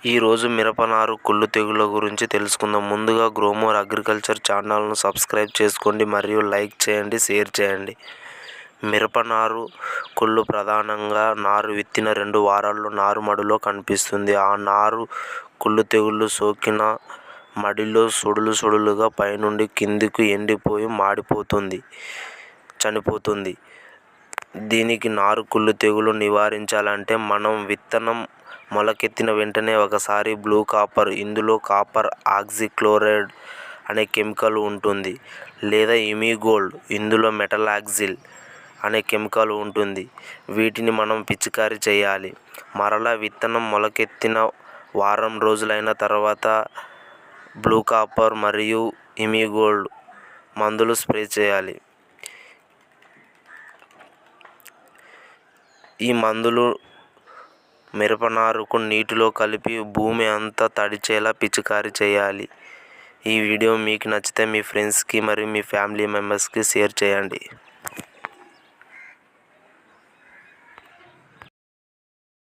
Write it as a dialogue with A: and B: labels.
A: ఈరోజు మిరప నారు కుళ్ళు తెగుళ్ల గురించి తెలుసుకుందాం. ముందుగా గ్రోమోర్ అగ్రికల్చర్ ఛానల్ను సబ్స్క్రైబ్ చేసుకోండి మరియు లైక్ చేయండి, షేర్ చేయండి. మిరప నారు కుళ్ళు ప్రధానంగా నారు విత్తిన 2 వారాల్లో నారుమడిలో కనిపిస్తుంది. ఆ నారు కుళ్ళు తెగుళ్లు సోకిన మడిలో సుడులుగా పైనుండి కిందకు ఎండిపోయి మాడిపోతుంది, చనిపోతుంది. దీనికి నారు కుళ్ళు తెగులు నివారించాలంటే మనం విత్తనం మొలకెత్తిన వెంటనే ఒకసారి బ్లూ కాపర్, ఇందులో కాపర్ ఆక్సీక్లోరైడ్ అనే కెమికల్ ఉంటుంది, లేదా ఇమిగోల్డ్, ఇందులో మెటలాక్సిల్ అనే కెమికల్ ఉంటుంది. వీటిని మనం పిచికారీ చేయాలి. మరలా విత్తనం మొలకెత్తిన వారం రోజులైన తర్వాత బ్లూ కాపర్ మరియు ఇమిగోల్డ్ మందులు స్ప్రే చేయాలి. ఈ మందులు మిరప నారుకు నీటిలో కలిపి భూమి అంతా తడిచేలా పిచికారీ చేయాలి. ఈ వీడియో మీకు నచ్చితే మీ ఫ్రెండ్స్కి మరియు మీ ఫ్యామిలీ మెంబర్స్కి షేర్ చేయండి.